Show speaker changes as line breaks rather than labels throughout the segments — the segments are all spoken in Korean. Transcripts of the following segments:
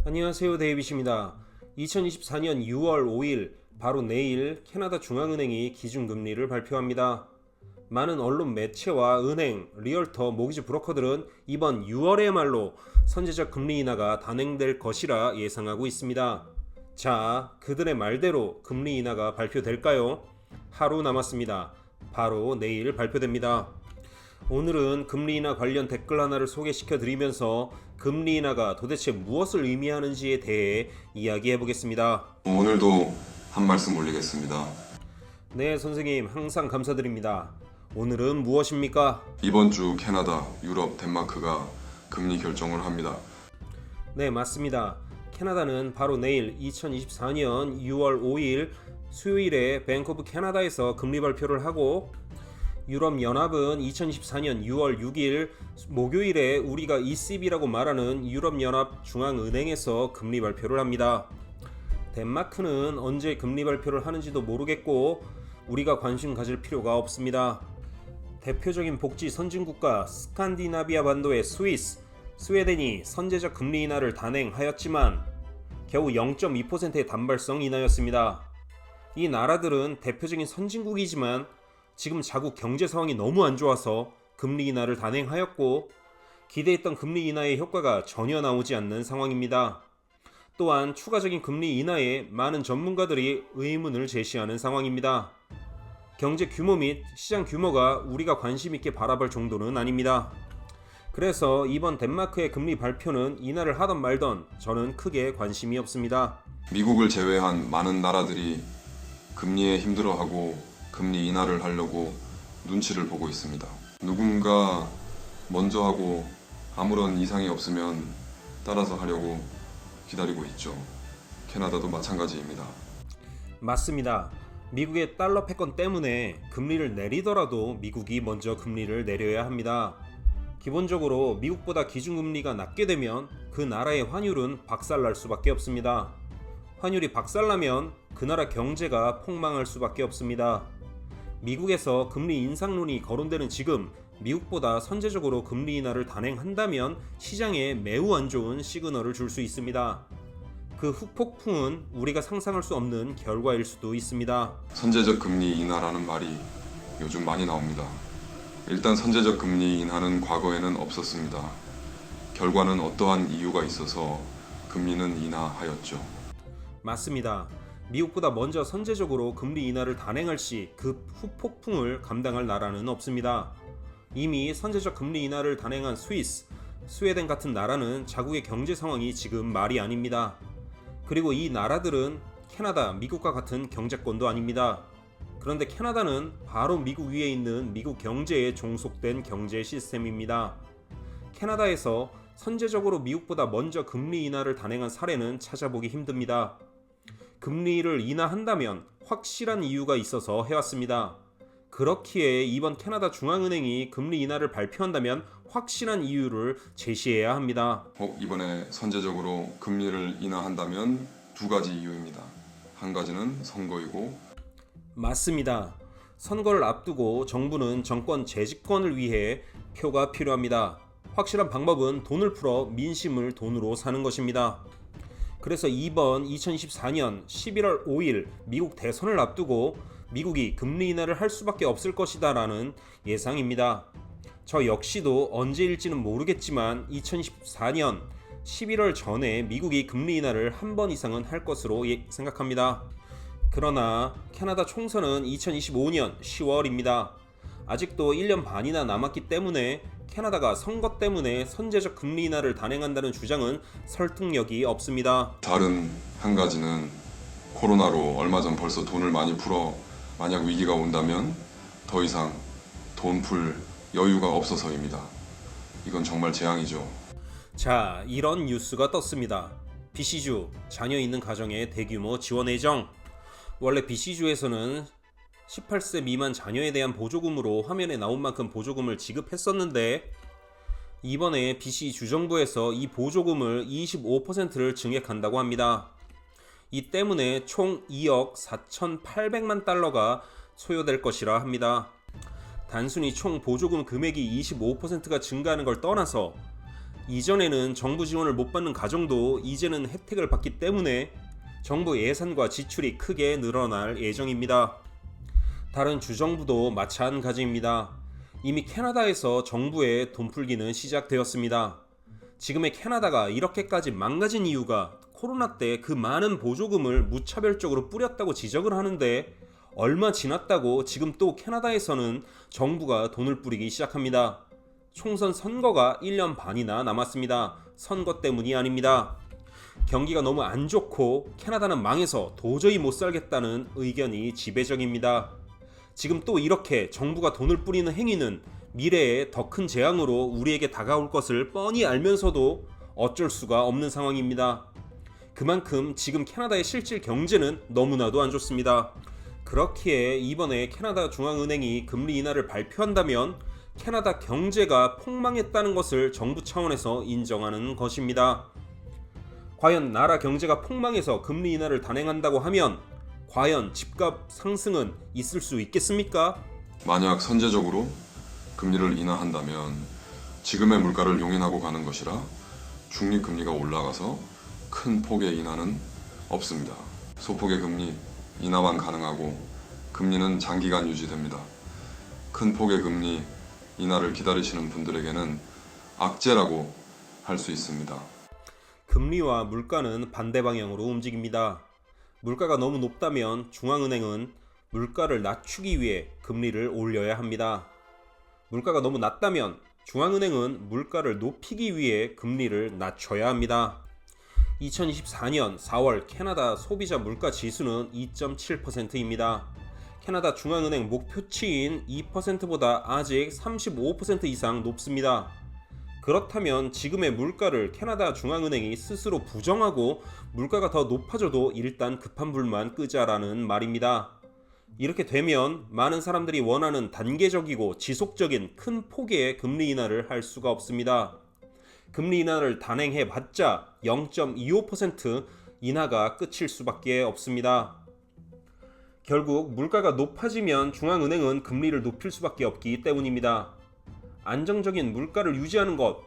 안녕하세요, 데이빗입니다. 2024년 6월 5일 바로 내일 캐나다 중앙은행이 기준금리를 발표합니다. 많은 언론 매체와 은행, 리얼터, 모기지 브로커들은 이번 6월에야말로 선제적 금리 인하가 단행될 것이라 예상하고 있습니다. 자, 그들의 말대로 금리 인하가 발표될까요? 하루 남았습니다. 바로 내일 발표됩니다. 오늘은 금리 인하 관련 댓글 하나를 소개시켜 드리면서 금리 인하가 도대체 무엇을 의미하는지에 대해 이야기해 보겠습니다.
오늘도 한 말씀 올리겠습니다.
네, 선생님 항상 감사드립니다. 오늘은 무엇입니까?
이번 주 캐나다, 유럽, 덴마크가 금리 결정을 합니다.
네, 맞습니다. 캐나다는 바로 내일 2024년 6월 5일 수요일에 밴쿠버 캐나다에서 금리 발표를 하고, 유럽연합은 2024년 6월 6일 목요일에 우리가 ECB라고 말하는 유럽연합 중앙은행에서 금리 발표를 합니다. 덴마크는 언제 금리 발표를 하는지도 모르겠고 우리가 관심 가질 필요가 없습니다. 대표적인 복지 선진국가 스칸디나비아 반도의 스위스, 스웨덴이 선제적 금리 인하를 단행하였지만 겨우 0.2%의 단발성 인하였습니다. 이 나라들은 대표적인 선진국이지만 지금 자국 경제 상황이 너무 안 좋아서 금리 인하를 단행하였고 기대했던 금리 인하의 효과가 전혀 나오지 않는 상황입니다. 또한 추가적인 금리 인하에 많은 전문가들이 의문을 제시하는 상황입니다. 경제 규모 및 시장 규모가 우리가 관심 있게 바라볼 정도는 아닙니다. 그래서 이번 덴마크의 금리 발표는 인하를 하던 말던 저는 크게 관심이 없습니다.
미국을 제외한 많은 나라들이 금리에 힘들어하고 금리 인하를 하려고 눈치를 보고 있습니다. 누군가 먼저 하고 아무런 이상이 없으면 따라서 하려고 기다리고 있죠. 캐나다도 마찬가지입니다.
맞습니다. 미국의 달러 패권 때문에 금리를 내리더라도 미국이 먼저 금리를 내려야 합니다. 기본적으로 미국보다 기준금리가 낮게 되면 그 나라의 환율은 박살날 수밖에 없습니다. 환율이 박살나면 그 나라 경제가 폭망할 수밖에 없습니다. 미국에서 금리 인상론이 거론되는 지금 미국보다 선제적으로 금리 인하를 단행한다면 시장에 매우 안 좋은 시그널을 줄 수 있습니다. 그 후폭풍은 우리가 상상할 수 없는 결과일 수도 있습니다.
선제적 금리 인하라는 말이 요즘 많이 나옵니다. 일단 선제적 금리 인하는 과거에는 없었습니다. 결과는 어떠한 이유가 있어서 금리는 인하하였죠.
맞습니다. 미국보다 먼저 선제적으로 금리 인하를 단행할 시 그 후폭풍을 감당할 나라는 없습니다. 이미 선제적 금리 인하를 단행한 스위스, 스웨덴 같은 나라는 자국의 경제 상황이 지금 말이 아닙니다. 그리고 이 나라들은 캐나다, 미국과 같은 경제권도 아닙니다. 그런데 캐나다는 바로 미국 위에 있는 미국 경제에 종속된 경제 시스템입니다. 캐나다에서 선제적으로 미국보다 먼저 금리 인하를 단행한 사례는 찾아보기 힘듭니다. 금리를 인하한다면 확실한 이유가 있어서 해왔습니다. 그렇기에 이번 캐나다 중앙은행이 금리 인하를 발표한다면 확실한 이유를 제시해야 합니다.
이번에 선제적으로 금리를 인하한다면 두 가지 이유입니다. 한 가지는 선거이고,
맞습니다. 선거를 앞두고 정부는 정권 재집권을 위해 표가 필요합니다. 확실한 방법은 돈을 풀어 민심을 돈으로 사는 것입니다. 그래서 이번 2024년 11월 5일 미국 대선을 앞두고 미국이 금리 인하를 할 수밖에 없을 것이다 라는 예상입니다. 저 역시도 언제일지는 모르겠지만 2024년 11월 전에 미국이 금리 인하를 한 번 이상은 할 것으로 생각합니다. 그러나 캐나다 총선은 2025년 10월입니다. 아직도 1년 반이나 남았기 때문에 캐나다가 선거 때문에 선제적 금리 인하를 단행한다는 주장은 설득력이 없습니다.
다른 한 가지는 코로나로 얼마 전 벌써 돈을 많이 풀어 만약 위기가 온다면 더 이상 돈 풀 여유가 없어서입니다. 이건 정말 재앙이죠.
자, 이런 뉴스가 떴습니다. BC주, 자녀 있는 가정에 대규모 지원 예정. 원래 BC주에서는 18세 미만 자녀에 대한 보조금으로 화면에 나온 만큼 보조금을 지급했었는데 이번에 BC 주정부에서 이 보조금을 25%를 증액한다고 합니다. 이 때문에 총 2억 4,800만 달러가 소요될 것이라 합니다. 단순히 총 보조금 금액이 25%가 증가하는 걸 떠나서 이전에는 정부 지원을 못 받는 가정도 이제는 혜택을 받기 때문에 정부 예산과 지출이 크게 늘어날 예정입니다. 다른 주정부도 마찬가지입니다. 이미 캐나다에서 정부의 돈풀기는 시작되었습니다. 지금의 캐나다가 이렇게까지 망가진 이유가 코로나 때 그 많은 보조금을 무차별적으로 뿌렸다고 지적을 하는데, 얼마 지났다고 지금 또 캐나다에서는 정부가 돈을 뿌리기 시작합니다. 총선 선거가 1년 반이나 남았습니다. 선거 때문이 아닙니다. 경기가 너무 안 좋고 캐나다는 망해서 도저히 못 살겠다는 의견이 지배적입니다. 지금 또 이렇게 정부가 돈을 뿌리는 행위는 미래에 더 큰 재앙으로 우리에게 다가올 것을 뻔히 알면서도 어쩔 수가 없는 상황입니다. 그만큼 지금 캐나다의 실질 경제는 너무나도 안 좋습니다. 그렇기에 이번에 캐나다 중앙은행이 금리 인하를 발표한다면 캐나다 경제가 폭망했다는 것을 정부 차원에서 인정하는 것입니다. 과연 나라 경제가 폭망해서 금리 인하를 단행한다고 하면 과연 집값 상승은 있을 수 있겠습니까?
만약 선제적으로 금리를 인하한다면 지금의 물가를 용인하고 가는 것이라 중립금리가 올라가서 큰 폭의 인하는 없습니다. 소폭의 금리 인하만 가능하고 금리는 장기간 유지됩니다. 큰 폭의 금리 인하를 기다리시는 분들에게는 악재라고 할 수 있습니다.
금리와 물가는 반대 방향으로 움직입니다. 물가가 너무 높다면 중앙은행은 물가를 낮추기 위해 금리를 올려야 합니다. 물가가 너무 낮다면 중앙은행은 물가를 높이기 위해 금리를 낮춰야 합니다. 2024년 4월 캐나다 소비자 물가 지수는 2.7%입니다. 캐나다 중앙은행 목표치인 2%보다 아직 35% 이상 높습니다. 그렇다면 지금의 물가를 캐나다 중앙은행이 스스로 부정하고 물가가 더 높아져도 일단 급한 불만 끄자라는 말입니다. 이렇게 되면 많은 사람들이 원하는 단계적이고 지속적인 큰 폭의 금리 인하를 할 수가 없습니다. 금리 인하를 단행해봤자 0.25% 인하가 끝일 수밖에 없습니다. 결국 물가가 높아지면 중앙은행은 금리를 높일 수밖에 없기 때문입니다. 안정적인 물가를 유지하는 것,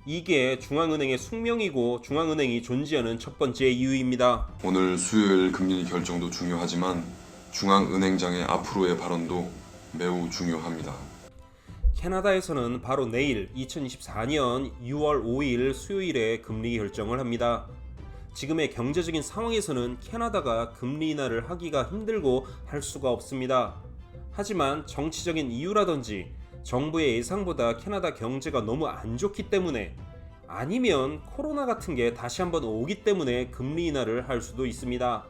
이게 중앙은행의 숙명이고 중앙은행이 존재하는 첫 번째 이유입니다.
오늘 수요일 금리 결정도 중요하지만 중앙은행장의 앞으로의 발언도 매우 중요합니다.
캐나다에서는 바로 내일 2024년 6월 5일 수요일에 금리 결정을 합니다. 지금의 경제적인 상황에서는 캐나다가 금리 인하를 하기가 힘들고 할 수가 없습니다. 하지만 정치적인 이유라든지 정부의 예상보다 캐나다 경제가 너무 안 좋기 때문에, 아니면 코로나 같은 게 다시 한번 오기 때문에 금리 인하를 할 수도 있습니다.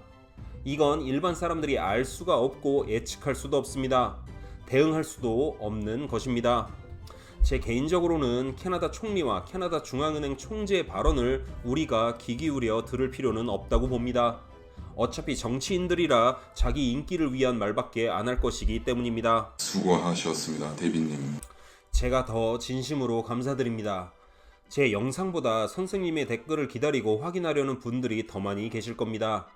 이건 일반 사람들이 알 수가 없고 예측할 수도 없습니다. 대응할 수도 없는 것입니다. 제 개인적으로는 캐나다 총리와 캐나다 중앙은행 총재의 발언을 우리가 귀 기울여 들을 필요는 없다고 봅니다. 어차피 정치인들이라 자기 인기를 위한 말밖에 안 할 것이기 때문입니다.
수고하셨습니다, 데비님.
제가 더 진심으로 감사드립니다. 제 영상보다 선생님의 댓글을 기다리고 확인하려는 분들이 더 많이 계실 겁니다.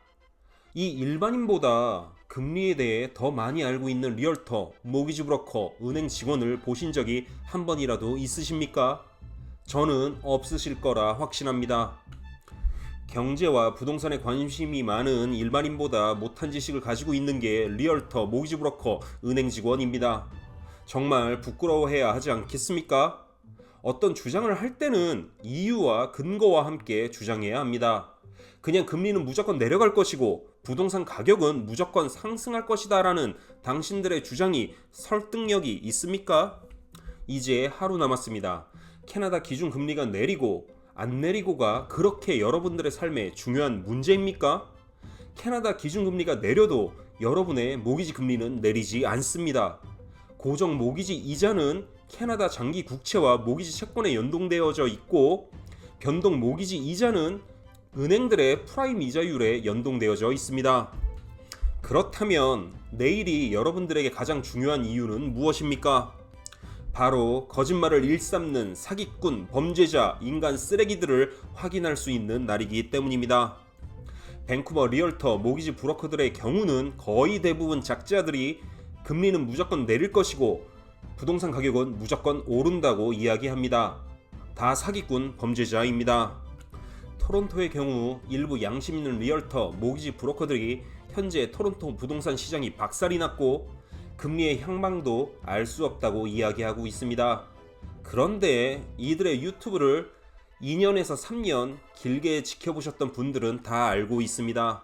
이 일반인보다 금리에 대해 더 많이 알고 있는 리얼터, 모기지 브로커, 은행 직원을 보신 적이 한 번이라도 있으십니까? 저는 없으실 거라 확신합니다. 경제와 부동산에 관심이 많은 일반인보다 못한 지식을 가지고 있는 게 리얼터, 모기지 브로커, 은행 직원입니다. 정말 부끄러워해야 하지 않겠습니까? 어떤 주장을 할 때는 이유와 근거와 함께 주장해야 합니다. 그냥 금리는 무조건 내려갈 것이고 부동산 가격은 무조건 상승할 것이다 라는 당신들의 주장이 설득력이 있습니까? 이제 하루 남았습니다. 캐나다 기준금리가 내리고 안 내리고가 그렇게 여러분들의 삶에 중요한 문제입니까? 캐나다 기준금리가 내려도 여러분의 모기지 금리는 내리지 않습니다. 고정 모기지 이자는 캐나다 장기 국채와 모기지 채권에 연동되어져 있고, 변동 모기지 이자는 은행들의 프라임 이자율에 연동되어져 있습니다. 그렇다면 내일이 여러분들에게 가장 중요한 이유는 무엇입니까? 바로 거짓말을 일삼는 사기꾼, 범죄자, 인간 쓰레기들을 확인할 수 있는 날이기 때문입니다. 밴쿠버 리얼터, 모기지 브로커들의 경우는 거의 대부분 작자들이 금리는 무조건 내릴 것이고 부동산 가격은 무조건 오른다고 이야기합니다. 다 사기꾼 범죄자입니다. 토론토의 경우 일부 양심 있는 리얼터, 모기지 브로커들이 현재 토론토 부동산 시장이 박살이 났고 금리의 향방도 알 수 없다고 이야기하고 있습니다. 그런데 이들의 유튜브를 2년에서 3년 길게 지켜보셨던 분들은 다 알고 있습니다.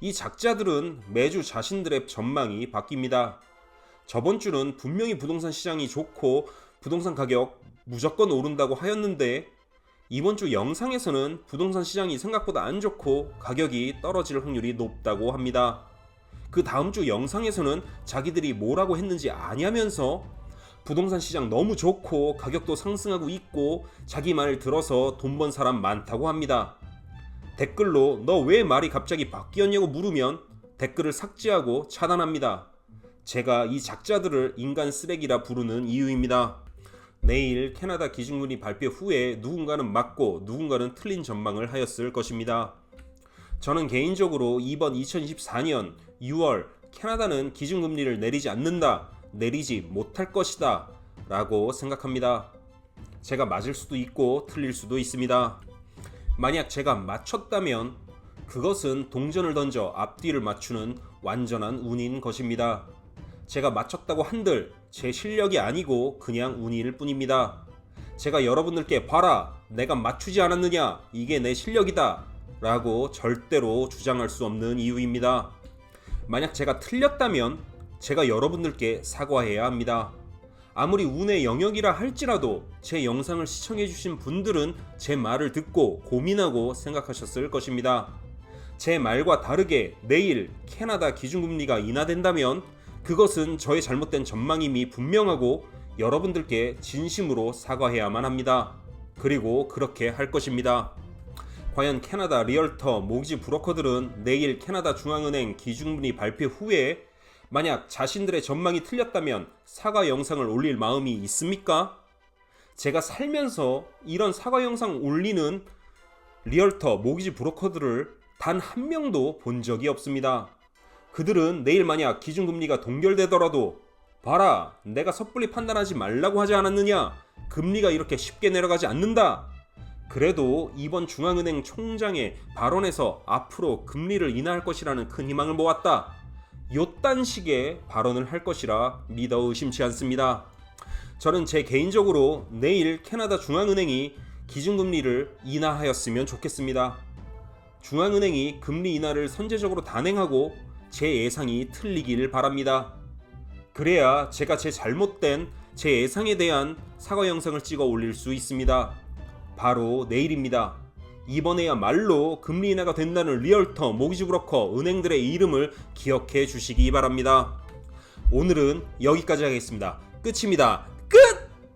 이 작자들은 매주 자신들의 전망이 바뀝니다. 저번 주는 분명히 부동산 시장이 좋고 부동산 가격 무조건 오른다고 하였는데 이번 주 영상에서는 부동산 시장이 생각보다 안 좋고 가격이 떨어질 확률이 높다고 합니다. 그 다음 주 영상에서는 자기들이 뭐라고 했는지 아냐면서 부동산 시장 너무 좋고 가격도 상승하고 있고 자기 말 들어서 돈 번 사람 많다고 합니다. 댓글로 너 왜 말이 갑자기 바뀌었냐고 물으면 댓글을 삭제하고 차단합니다. 제가 이 작자들을 인간 쓰레기라 부르는 이유입니다. 내일 캐나다 기준금리 발표 후에 누군가는 맞고 누군가는 틀린 전망을 하였을 것입니다. 저는 개인적으로 이번 2024년 6월 캐나다는 기준금리를 내리지 않는다, 내리지 못할 것이다 라고 생각합니다. 제가 맞을 수도 있고 틀릴 수도 있습니다. 만약 제가 맞췄다면 그것은 동전을 던져 앞뒤를 맞추는 완전한 운인 것입니다. 제가 맞췄다고 한들 제 실력이 아니고 그냥 운일 뿐입니다. 제가 여러분들께 봐라, 내가 맞추지 않았느냐, 이게 내 실력이다 라고 절대로 주장할 수 없는 이유입니다. 만약 제가 틀렸다면 제가 여러분들께 사과해야 합니다. 아무리 운의 영역이라 할지라도 제 영상을 시청해주신 분들은 제 말을 듣고 고민하고 생각하셨을 것입니다. 제 말과 다르게 내일 캐나다 기준금리가 인하된다면 그것은 저의 잘못된 전망임이 분명하고 여러분들께 진심으로 사과해야만 합니다. 그리고 그렇게 할 것입니다. 과연 캐나다 리얼터, 모기지 브로커들은 내일 캐나다 중앙은행 기준금리 발표 후에 만약 자신들의 전망이 틀렸다면 사과 영상을 올릴 마음이 있습니까? 제가 살면서 이런 사과 영상 올리는 리얼터, 모기지 브로커들을 단 한 명도 본 적이 없습니다. 그들은 내일 만약 기준금리가 동결되더라도 봐라, 내가 섣불리 판단하지 말라고 하지 않았느냐, 금리가 이렇게 쉽게 내려가지 않는다. 그래도 이번 중앙은행 총장의 발언에서 앞으로 금리를 인하할 것이라는 큰 희망을 모았다, 요딴 식의 발언을 할 것이라 믿어 의심치 않습니다. 저는 제 개인적으로 내일 캐나다 중앙은행이 기준금리를 인하하였으면 좋겠습니다. 중앙은행이 금리 인하를 선제적으로 단행하고 제 예상이 틀리기를 바랍니다. 그래야 제가 제 잘못된 제 예상에 대한 사과 영상을 찍어 올릴 수 있습니다. 바로 내일입니다. 이번에야말로 금리 인하가 된다는 리얼터, 모기지 브로커, 은행들의 이름을 기억해 주시기 바랍니다. 오늘은 여기까지 하겠습니다. 끝입니다.